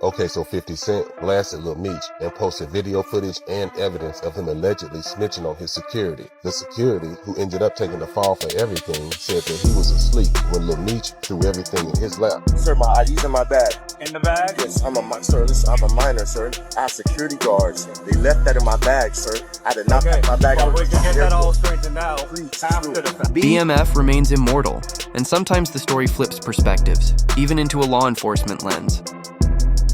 Okay, so 50 Cent blasted Lil Meech and posted video footage and evidence of him allegedly snitching on his security. The security, who ended up taking the fall for everything, said that he was asleep when Lil Meech threw everything in his lap. Sir, my ID's in my bag. In the bag? Yes, I'm a minor, sir. I have security guards. They left that in my bag, sir. I did not pack my bag. Well, we can get that all straightened out after the fact. BMF remains immortal, and sometimes the story flips perspectives, even into a law enforcement lens.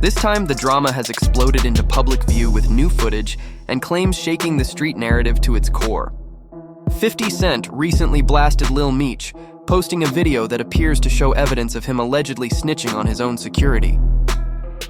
This time, the drama has exploded into public view with new footage and claims shaking the street narrative to its core. 50 Cent recently blasted Lil Meech, posting a video that appears to show evidence of him allegedly snitching on his own security.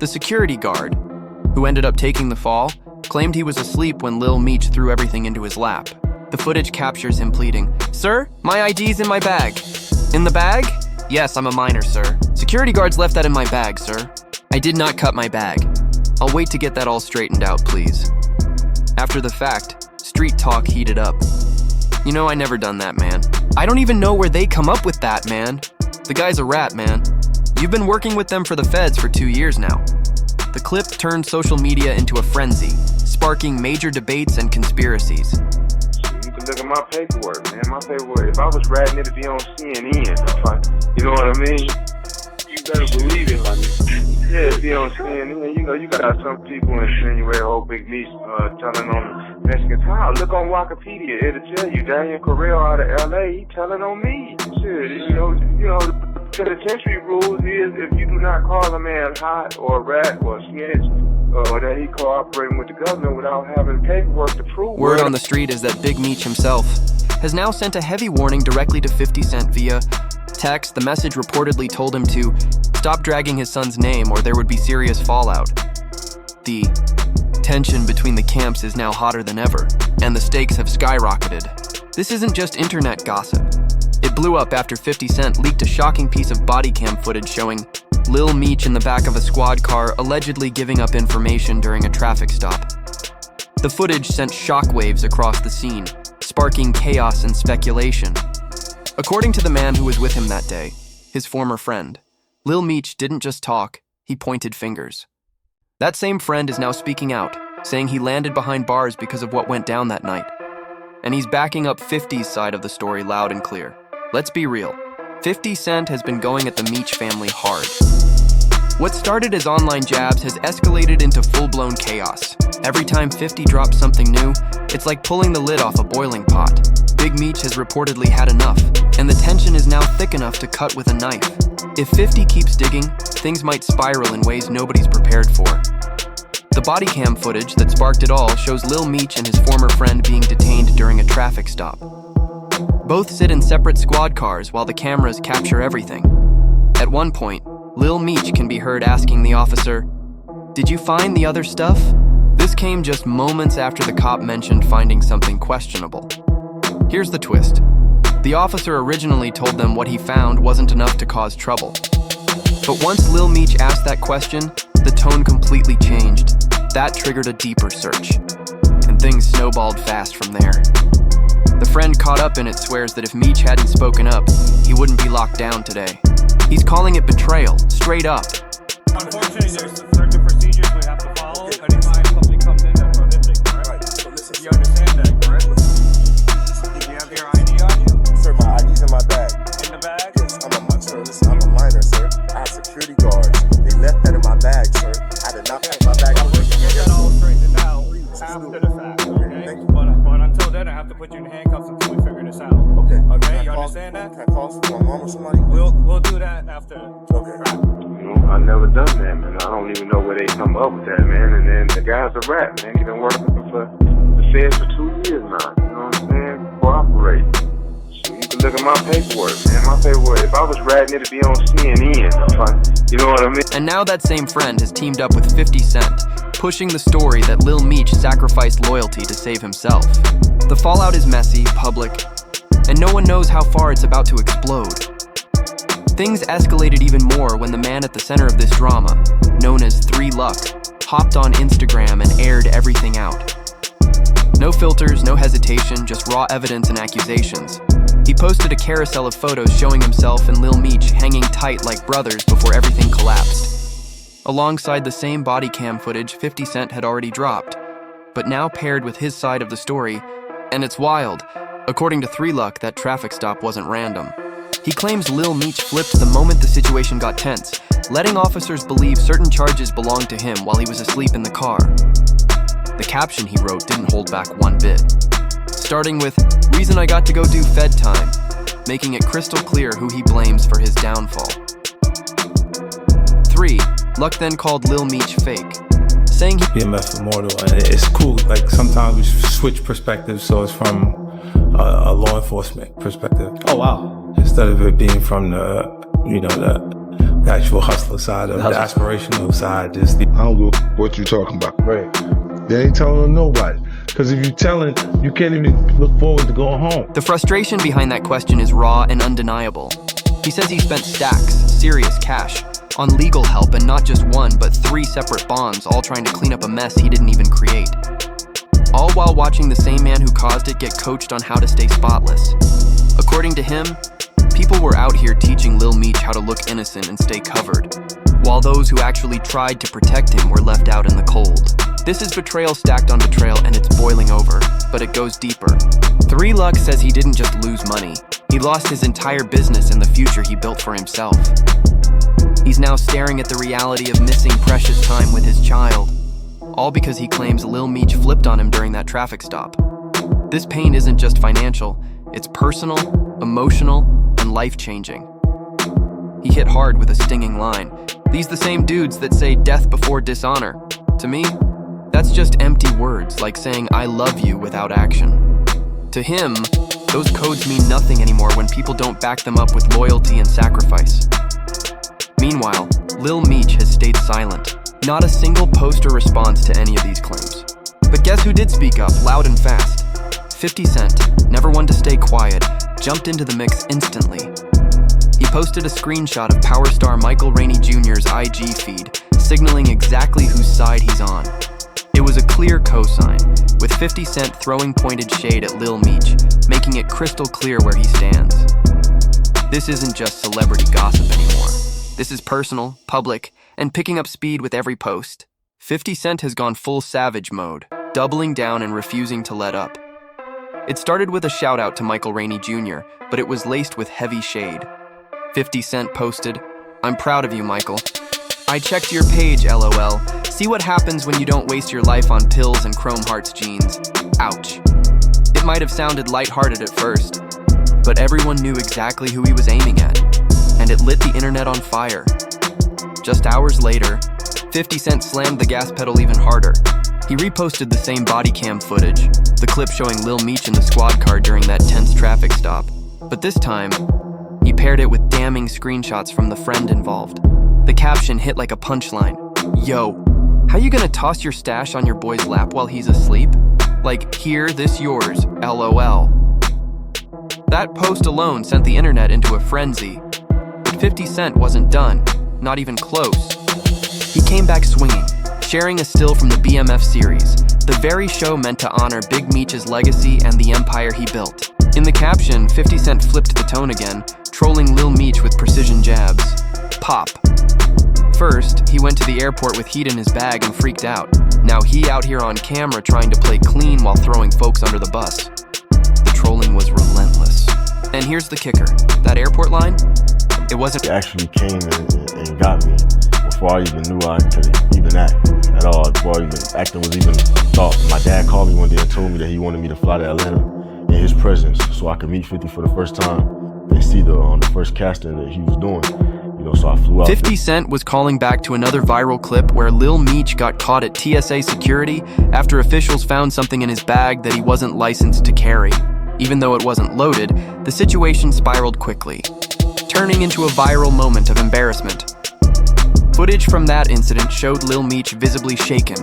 The security guard, who ended up taking the fall, claimed he was asleep when Lil Meech threw everything into his lap. The footage captures him pleading, "Sir, my ID's in my bag." "In the bag?" "Yes, I'm a minor, sir. Security guards left that in my bag, sir. I did not cut my bag. I'll wait to get that all straightened out, please." After the fact, street talk heated up. "You know, I never done that, man. I don't even know where they come up with that, man. The guy's a rat, man. You've been working with them for the feds for 2 years now." The clip turned social media into a frenzy, sparking major debates and conspiracies. You can look at my paperwork, man. My paperwork. If I was ratting it'd be on CNN. You know what I mean? You better believe it, honey. Yeah, it'd be on CNN. You know, you got some people insinuate, Big Meech telling on the Mexican Town. Look on Wikipedia, it'll tell you Daniel Correll out of LA, he telling on me. Shit, you know, the penitentiary rules is if you do not call a man hot or a rat or a snitch, or that he cooperating with the government without having paperwork to prove. Word on the street is that Big Meech himself has now sent a heavy warning directly to 50 Cent via text. The message reportedly told him to stop dragging his son's name or there would be serious fallout. The tension between the camps is now hotter than ever, and the stakes have skyrocketed. This isn't just internet gossip. It blew up after 50 Cent leaked a shocking piece of body cam footage showing Lil Meech in the back of a squad car allegedly giving up information during a traffic stop. The footage sent shockwaves across the scene, sparking chaos and speculation. According to the man who was with him that day, his former friend, Lil Meech didn't just talk, he pointed fingers. That same friend is now speaking out, saying he landed behind bars because of what went down that night. And he's backing up 50's side of the story loud and clear. Let's be real, 50 Cent has been going at the Meech family hard. What started as online jabs has escalated into full-blown chaos. Every time 50 drops something new, it's like pulling the lid off a boiling pot. Big Meech has reportedly had enough, and the tension is now thick enough to cut with a knife. If 50 keeps digging, things might spiral in ways nobody's prepared for. The body cam footage that sparked it all shows Lil Meech and his former friend being detained during a traffic stop. Both sit in separate squad cars while the cameras capture everything. At one point, Lil Meech can be heard asking the officer, "Did you find the other stuff?" This came just moments after the cop mentioned finding something questionable. Here's the twist. The officer originally told them what he found wasn't enough to cause trouble. But once Lil Meech asked that question, the tone completely changed. That triggered a deeper search, and things snowballed fast from there. The friend caught up in it swears that if Meech hadn't spoken up, he wouldn't be locked down today. He's calling it betrayal, straight up. Unfortunately, there's certain procedures we have to follow anytime something comes in that's prohibited, correct? Right, so listen. You understand that, correct? Do you have your ID on you? Sir, my ID's in my bag. In the bag? Yes, I'm a minor, sir. I have security guards. They left that in my bag, sir. I did not pack my bag. Well, we can get that all straightened out after the fact, okay? Thank you. But until then, I have to put you in handcuffs until we figure this out. Okay. Okay, you understand that? Can I call for my mom or somebody? We'll do that after. Okay. You know, I never done that, man. I don't even know where they come up with that, man. And then the guy's a rat, man. He been working for the feds for 2 years now. You know what I'm saying? Cooperate. So you can look at my paperwork, man. My paperwork. If I was ratting it'd be on CNN. You know what I mean? And now that same friend has teamed up with 50 Cent, pushing the story that Lil Meech sacrificed loyalty to save himself. The fallout is messy, public, and no one knows how far it's about to explode. Things escalated even more when the man at the center of this drama, known as 3 Luck, hopped on Instagram and aired everything out. No filters, no hesitation, just raw evidence and accusations. He posted a carousel of photos showing himself and Lil Meech hanging tight like brothers before everything collapsed. alongside the same body cam footage 50 Cent had already dropped, but now paired with his side of the story, and it's wild. According to 3 Luck, that traffic stop wasn't random. He claims Lil Meech flipped the moment the situation got tense, letting officers believe certain charges belonged to him while he was asleep in the car. The caption he wrote didn't hold back one bit, starting with, "Reason I got to go do Fed time," making it crystal clear who he blames for his downfall. 3. Luck then called Lil Meech fake, saying he BMF immortal, and it's cool. Like sometimes we switch perspectives, so it's from a law enforcement perspective. Oh wow! Instead of it being from the actual hustler side of the aspirational side. Just I don't know what you're talking about. right. They ain't telling nobody. Because if you're telling, you can't even look forward to going home. The frustration behind that question is raw and undeniable. He says he spent stacks, serious cash, on legal help, and not just 1, but 3 separate bonds, all trying to clean up a mess he didn't even create. All while watching the same man who caused it get coached on how to stay spotless. According to him, people were out here teaching Lil Meech how to look innocent and stay covered, while those who actually tried to protect him were left out in the cold. This is betrayal stacked on betrayal, and it's boiling over, but it goes deeper. 3 Luck says he didn't just lose money, he lost his entire business and the future he built for himself. He's now staring at the reality of missing precious time with his child, all because he claims Lil Meech flipped on him during that traffic stop. This pain isn't just financial, it's personal, emotional, and life-changing. He hit hard with a stinging line. These the same dudes that say death before dishonor. To me, that's just empty words, like saying I love you without action. To him, those codes mean nothing anymore when people don't back them up with loyalty and sacrifice. Meanwhile, Lil Meech has stayed silent. Not a single post or response to any of these claims. But guess who did speak up, loud and fast? 50 Cent, never one to stay quiet, jumped into the mix instantly. He posted a screenshot of power star Michael Rainey Jr.'s IG feed, signaling exactly whose side he's on. It was a clear cosign, with 50 Cent throwing pointed shade at Lil Meech, making it crystal clear where he stands. This isn't just celebrity gossip anymore. This is personal, public, and picking up speed with every post. 50 Cent has gone full savage mode, doubling down and refusing to let up. It started with a shout out to Michael Rainey Jr., but it was laced with heavy shade. 50 Cent posted, "I'm proud of you, Michael. I checked your page, LOL. See what happens when you don't waste your life on pills and Chrome Hearts jeans. Ouch." It might have sounded lighthearted at first, but everyone knew exactly who he was aiming at, and it lit the internet on fire. Just hours later, 50 Cent slammed the gas pedal even harder. He reposted the same body cam footage, the clip showing Lil Meech in the squad car during that tense traffic stop. But this time, he paired it with damning screenshots from the friend involved. The caption hit like a punchline. "Yo, how you gonna toss your stash on your boy's lap while he's asleep? Like, here, this yours, LOL." That post alone sent the internet into a frenzy. But 50 Cent wasn't done, not even close. He came back swinging, sharing a still from the BMF series, the very show meant to honor Big Meech's legacy and the empire he built. In the caption, 50 Cent flipped the tone again, trolling Lil Meech with precision jabs. Pop. First, he went to the airport with heat in his bag and freaked out. Now he out here on camera trying to play clean while throwing folks under the bus. The trolling was relentless. And here's the kicker. That airport line? It wasn't... He actually came and got me before I even knew I could even act at all, before even acting was even thought. My dad called me one day and told me that he wanted me to fly to Atlanta in his presence so I could meet 50 for the first time and see the first casting that he was doing. So I flew out. 50 Cent was calling back to another viral clip where Lil Meech got caught at TSA security after officials found something in his bag that he wasn't licensed to carry. Even though it wasn't loaded, the situation spiraled quickly, turning into a viral moment of embarrassment. Footage from that incident showed Lil Meech visibly shaken,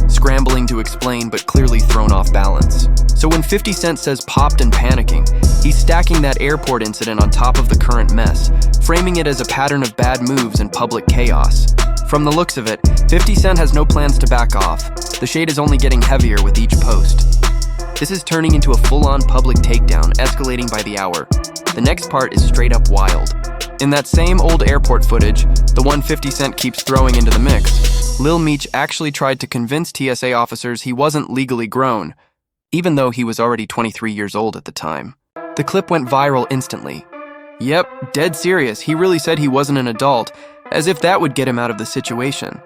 scrambling to explain but clearly thrown off balance. So when 50 Cent says popped and panicking, he's stacking that airport incident on top of the current mess, framing it as a pattern of bad moves and public chaos. From the looks of it, 50 Cent has no plans to back off. The shade is only getting heavier with each post. This is turning into a full-on public takedown, escalating by the hour. The next part is straight up wild. In that same old airport footage, the one 50 Cent keeps throwing into the mix, Lil Meech actually tried to convince TSA officers he wasn't legally grown, even though he was already 23 years old at the time. The clip went viral instantly. Yep, dead serious, he really said he wasn't an adult, as if that would get him out of the situation.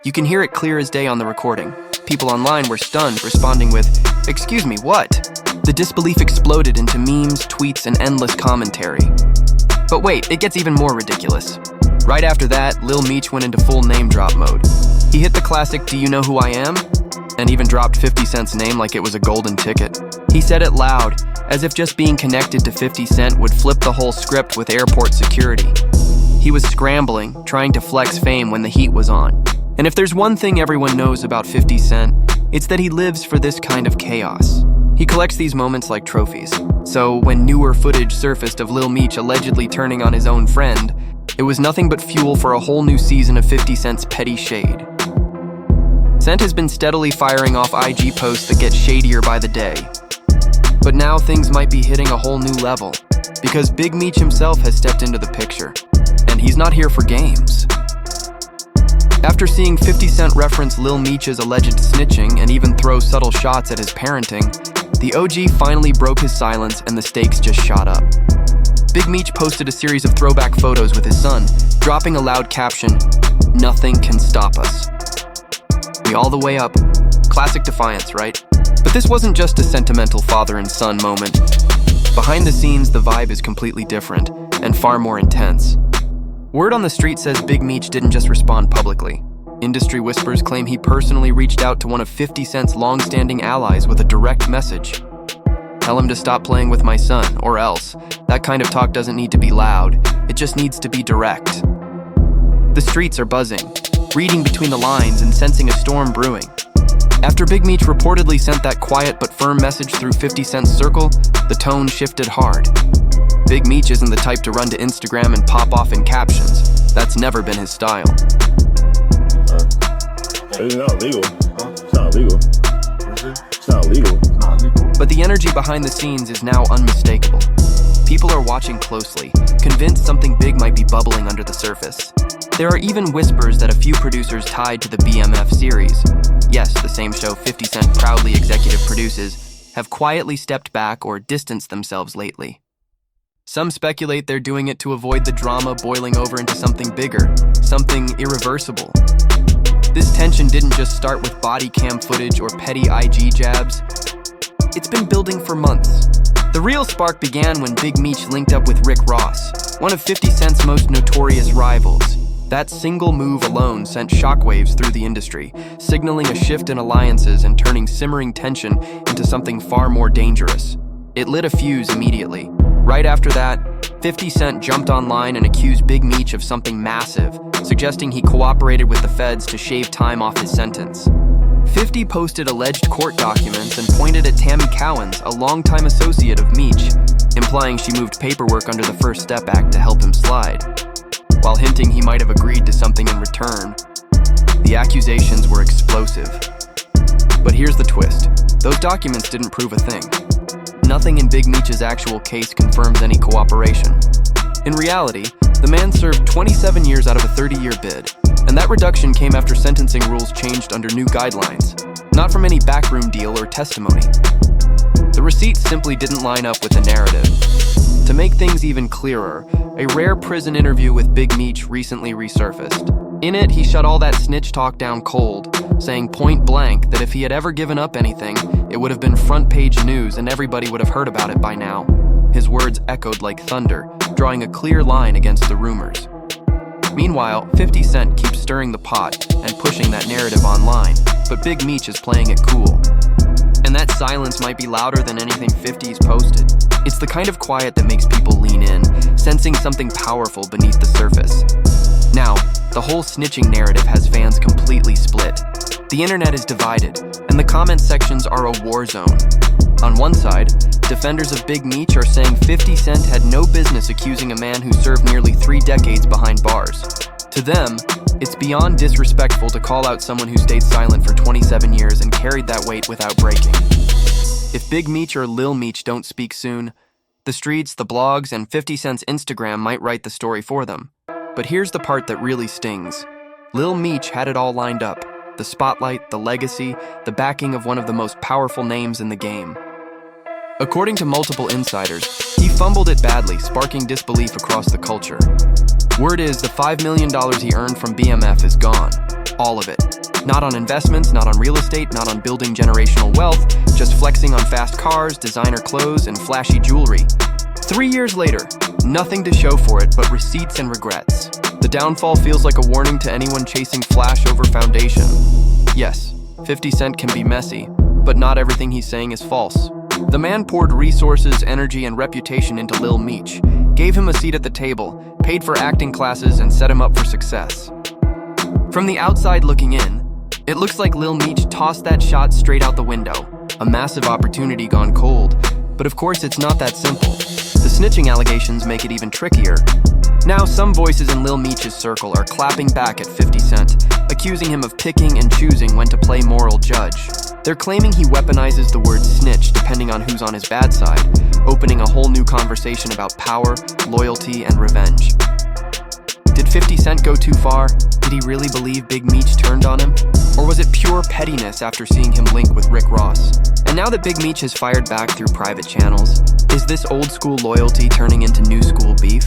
You can hear it clear as day on the recording. People online were stunned, responding with, "Excuse me, what?" The disbelief exploded into memes, tweets, and endless commentary. But wait, it gets even more ridiculous. Right after that, Lil Meech went into full name drop mode. He hit the classic "Do you know who I am?" and even dropped 50 Cent's name like it was a golden ticket. He said it loud, as if just being connected to 50 Cent would flip the whole script with airport security. He was scrambling, trying to flex fame when the heat was on. And if there's one thing everyone knows about 50 Cent, it's that he lives for this kind of chaos. He collects these moments like trophies. So when newer footage surfaced of Lil Meech allegedly turning on his own friend, it was nothing but fuel for a whole new season of 50 Cent's petty shade. Cent has been steadily firing off IG posts that get shadier by the day. But now things might be hitting a whole new level, because Big Meech himself has stepped into the picture, and he's not here for games. After seeing 50 Cent reference Lil Meech's alleged snitching and even throw subtle shots at his parenting, the OG finally broke his silence and the stakes just shot up. Big Meech posted a series of throwback photos with his son, dropping a loud caption, "Nothing can stop us." We all the way up. Classic defiance, right? But this wasn't just a sentimental father and son moment. Behind the scenes, the vibe is completely different and far more intense. Word on the street says Big Meech didn't just respond publicly. Industry whispers claim he personally reached out to one of 50 Cent's long-standing allies with a direct message. "Tell him to stop playing with my son, or else. That kind of talk doesn't need to be loud, it just needs to be direct." The streets are buzzing, reading between the lines and sensing a storm brewing. After Big Meech reportedly sent that quiet but firm message through 50 Cent's circle, the tone shifted hard. Big Meech isn't the type to run to Instagram and pop off in captions. That's never been his style. It's not legal. It's not legal. It's not legal. But the energy behind the scenes is now unmistakable. People are watching closely, convinced something big might be bubbling under the surface. There are even whispers that a few producers tied to the BMF series, yes, the same show 50 Cent proudly executive produces, have quietly stepped back or distanced themselves lately. Some speculate they're doing it to avoid the drama boiling over into something bigger, something irreversible. This tension didn't just start with body cam footage or petty IG jabs. It's been building for months. The real spark began when Big Meech linked up with Rick Ross, one of 50 Cent's most notorious rivals. That single move alone sent shockwaves through the industry, signaling a shift in alliances and turning simmering tension into something far more dangerous. It lit a fuse immediately. Right after that, 50 Cent jumped online and accused Big Meech of something massive, suggesting he cooperated with the feds to shave time off his sentence. 50 posted alleged court documents and pointed at Tammy Cowens, a longtime associate of Meech, implying she moved paperwork under the First Step Act to help him slide. While hinting he might have agreed to something in return, the accusations were explosive. But here's the twist. Those documents didn't prove a thing. Nothing in Big Meech's actual case confirms any cooperation. In reality, the man served 27 years out of a 30-year bid, and that reduction came after sentencing rules changed under new guidelines, not from any backroom deal or testimony. The receipts simply didn't line up with the narrative. To make things even clearer, a rare prison interview with Big Meech recently resurfaced. In it, he shut all that snitch talk down cold, saying point blank that if he had ever given up anything, it would have been front page news and everybody would have heard about it by now. His words echoed like thunder, drawing a clear line against the rumors. Meanwhile, 50 Cent keeps stirring the pot and pushing that narrative online, but Big Meech is playing it cool. And that silence might be louder than anything 50's posted. It's the kind of quiet that makes people lean in, sensing something powerful beneath the surface. Now, the whole snitching narrative has fans completely split. The internet is divided, and the comment sections are a war zone. On one side, defenders of Big Meech are saying 50 Cent had no business accusing a man who served nearly 3 decades behind bars. To them, it's beyond disrespectful to call out someone who stayed silent for 27 years and carried that weight without breaking. If Big Meech or Lil Meech don't speak soon, The streets, the blogs, and 50 Cent's Instagram might write the story for them. But here's the part that really stings. Lil Meech had it all lined up. The spotlight, the legacy, the backing of one of the most powerful names in the game. According to multiple insiders, he fumbled it badly, sparking disbelief across the culture. Word is the $5 million he earned from BMF is gone. All of it. Not on investments, not on real estate, not on building generational wealth, just flexing on fast cars, designer clothes, and flashy jewelry. 3 years later, nothing to show for it but receipts and regrets. The downfall feels like a warning to anyone chasing flash over foundation. Yes, 50 Cent can be messy, but not everything he's saying is false. The man poured resources, energy, and reputation into Lil Meech, gave him a seat at the table, paid for acting classes, and set him up for success. From the outside looking in, it looks like Lil Meech tossed that shot straight out the window, a massive opportunity gone cold. But of course, it's not that simple. The snitching allegations make it even trickier. Now, some voices in Lil Meech's circle are clapping back at 50 Cent, accusing him of picking and choosing when to play moral judge. They're claiming he weaponizes the word snitch depending on who's on his bad side, opening a whole new conversation about power, loyalty, and revenge. Did 50 Cent go too far? Did he really believe Big Meech turned on him? Or was it pure pettiness after seeing him link with Rick Ross? And now that Big Meech has fired back through private channels, is this old school loyalty turning into new school beef?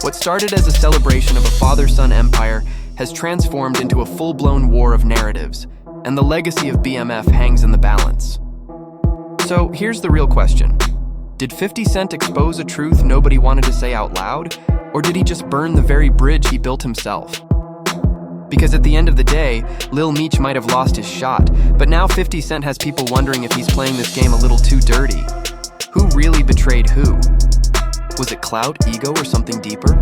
What started as a celebration of a father-son empire has transformed into a full-blown war of narratives, and the legacy of BMF hangs in the balance. So here's the real question. Did 50 Cent expose a truth nobody wanted to say out loud? Or did he just burn the very bridge he built himself? Because at the end of the day, Lil Meech might have lost his shot, but now 50 Cent has people wondering if he's playing this game a little too dirty. Who really betrayed who? Was it clout, ego, or something deeper?